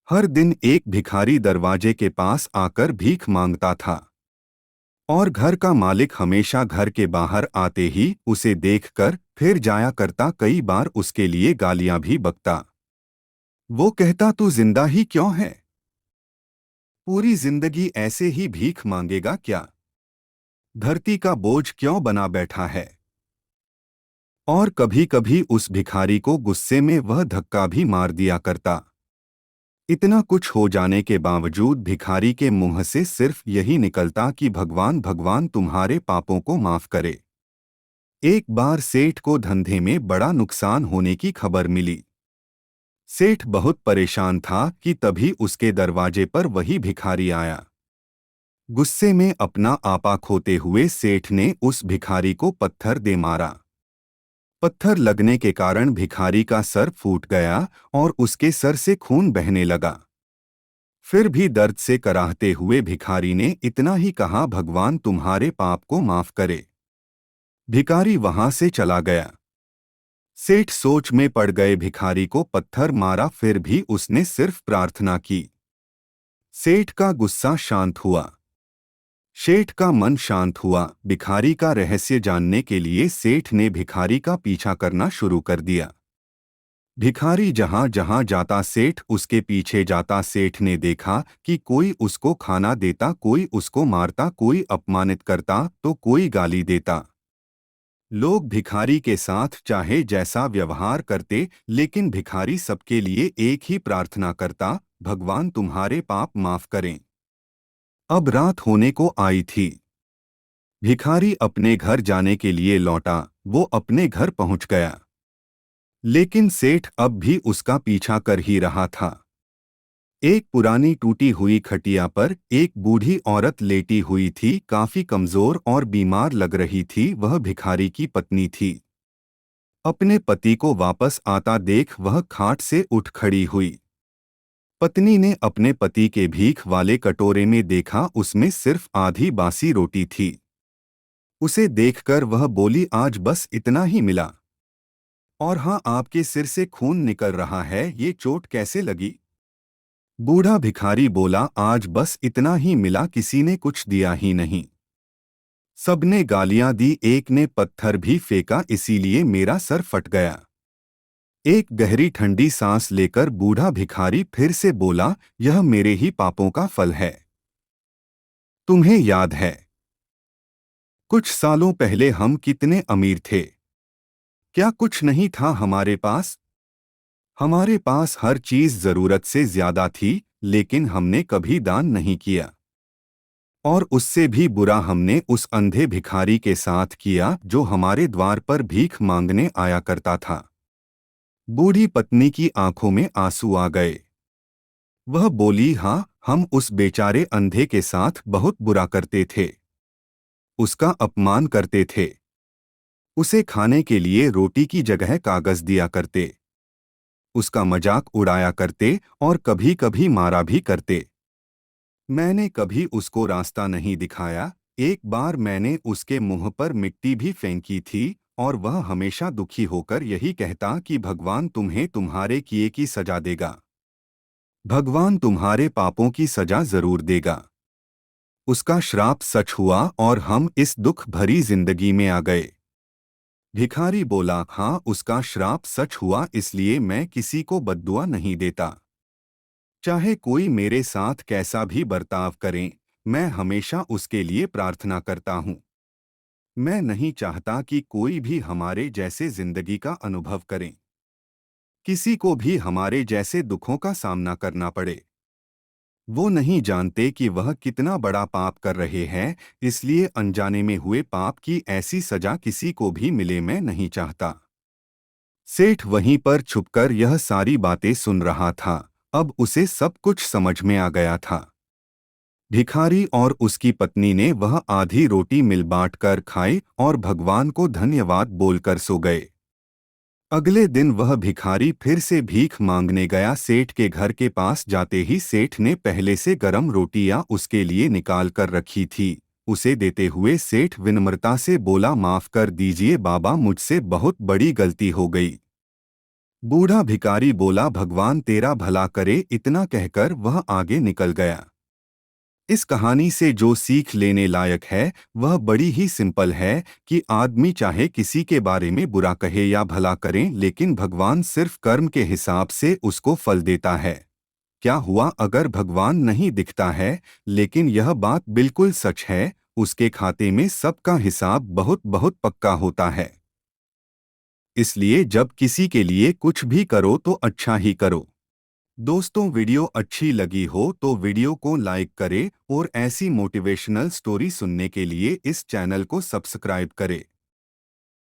हर दिन एक भिखारी दरवाजे के पास आकर भीख मांगता था और घर का मालिक हमेशा घर के बाहर आते ही उसे देखकर फिर जाया करता। कई बार उसके लिए गालियां भी बकता। वो कहता, तू जिंदा ही क्यों है? पूरी जिंदगी ऐसे ही भीख मांगेगा क्या? धरती का बोझ क्यों बना बैठा है? और कभी कभी उस भिखारी को गुस्से में वह धक्का भी मार दिया करता। इतना कुछ हो जाने के बावजूद भिखारी के मुंह से सिर्फ यही निकलता कि भगवान भगवान तुम्हारे पापों को माफ करे। एक बार सेठ को धंधे में बड़ा नुकसान होने की खबर मिली। सेठ बहुत परेशान था कि तभी उसके दरवाजे पर वही भिखारी आया। गुस्से में अपना आपा खोते हुए सेठ ने उस भिखारी को पत्थर दे मारा। पत्थर लगने के कारण भिखारी का सर फूट गया और उसके सर से खून बहने लगा। फिर भी दर्द से कराहते हुए भिखारी ने इतना ही कहा, भगवान तुम्हारे पाप को माफ करे। भिखारी वहां से चला गया। सेठ सोच में पड़ गए। भिखारी को पत्थर मारा, फिर भी उसने सिर्फ प्रार्थना की। सेठ का गुस्सा शांत हुआ। सेठ का मन शांत हुआ। भिखारी का रहस्य जानने के लिए सेठ ने भिखारी का पीछा करना शुरू कर दिया। भिखारी जहां जहां जाता सेठ उसके पीछे जाता। सेठ ने देखा कि कोई उसको खाना देता, कोई उसको मारता, कोई अपमानित करता तो कोई गाली देता। लोग भिखारी के साथ चाहे जैसा व्यवहार करते, लेकिन भिखारी सबके लिए एक ही प्रार्थना करता, भगवान तुम्हारे पाप माफ करें। अब रात होने को आई थी। भिखारी अपने घर जाने के लिए लौटा। वो अपने घर पहुंच गया, लेकिन सेठ अब भी उसका पीछा कर ही रहा था। एक पुरानी टूटी हुई खटिया पर एक बूढ़ी औरत लेटी हुई थी। काफी कमजोर और बीमार लग रही थी। वह भिखारी की पत्नी थी। अपने पति को वापस आता देख वह खाट से उठ खड़ी हुई। पत्नी ने अपने पति के भीख वाले कटोरे में देखा, उसमें सिर्फ आधी बासी रोटी थी। उसे देखकर वह बोली, आज बस इतना ही मिला। और हाँ, आपके सिर से खून निकल रहा है, ये चोट कैसे लगी? बूढ़ा भिखारी बोला, आज बस इतना ही मिला, किसी ने कुछ दिया ही नहीं। सबने गालियां दी, एक ने पत्थर भी फेंका, इसीलिए मेरा सर फट गया। एक गहरी ठंडी सांस लेकर बूढ़ा भिखारी फिर से बोला, यह मेरे ही पापों का फल है। तुम्हें याद है कुछ सालों पहले हम कितने अमीर थे? क्या कुछ नहीं था हमारे पास? हमारे पास हर चीज जरूरत से ज्यादा थी, लेकिन हमने कभी दान नहीं किया। और उससे भी बुरा हमने उस अंधे भिखारी के साथ किया जो हमारे द्वार पर भीख मांगने आया करता था। बूढ़ी पत्नी की आंखों में आंसू आ गए। वह बोली, हाँ, हम उस बेचारे अंधे के साथ बहुत बुरा करते थे। उसका अपमान करते थे। उसे खाने के लिए रोटी की जगह कागज दिया करते। उसका मजाक उड़ाया करते और कभी कभी मारा भी करते। मैंने कभी उसको रास्ता नहीं दिखाया। एक बार मैंने उसके मुंह पर मिट्टी भी फेंकी थी और वह हमेशा दुखी होकर यही कहता कि भगवान तुम्हें तुम्हारे किए की सजा देगा। भगवान तुम्हारे पापों की सजा जरूर देगा। उसका श्राप सच हुआ और हम इस दुख भरी जिंदगी में आ गए। भिखारी बोला, हाँ, उसका श्राप सच हुआ, इसलिए मैं किसी को बद्दुआ नहीं देता। चाहे कोई मेरे साथ कैसा भी बर्ताव करे, मैं हमेशा उसके लिए प्रार्थना करता हूँ। मैं नहीं चाहता कि कोई भी हमारे जैसे जिंदगी का अनुभव करे, किसी को भी हमारे जैसे दुखों का सामना करना पड़े। वो नहीं जानते कि वह कितना बड़ा पाप कर रहे हैं, इसलिए अनजाने में हुए पाप की ऐसी सजा किसी को भी मिले, मैं नहीं चाहता। सेठ वहीं पर छुपकर यह सारी बातें सुन रहा था। अब उसे सब कुछ समझ में आ गया था। भिखारी और उसकी पत्नी ने वह आधी रोटी मिल बांट कर खाई और भगवान को धन्यवाद बोलकर सो गए। अगले दिन वह भिखारी फिर से भीख मांगने गया। सेठ के घर के पास जाते ही सेठ ने पहले से गरम रोटियां उसके लिए निकाल कर रखी थी। उसे देते हुए सेठ विनम्रता से बोला, माफ कर दीजिए बाबा, मुझसे बहुत बड़ी गलती हो गई। बूढ़ा भिखारी बोला, भगवान तेरा भला करे। इतना कहकर वह आगे निकल गया। इस कहानी से जो सीख लेने लायक है वह बड़ी ही सिंपल है कि आदमी चाहे किसी के बारे में बुरा कहे या भला करें, लेकिन भगवान सिर्फ कर्म के हिसाब से उसको फल देता है। क्या हुआ अगर भगवान नहीं दिखता है, लेकिन यह बात बिल्कुल सच है, उसके खाते में सबका हिसाब बहुत बहुत पक्का होता है। इसलिए जब किसी के लिए कुछ भी करो तो अच्छा ही करो। दोस्तों, वीडियो अच्छी लगी हो तो वीडियो को लाइक करें और ऐसी मोटिवेशनल स्टोरी सुनने के लिए इस चैनल को सब्सक्राइब करें।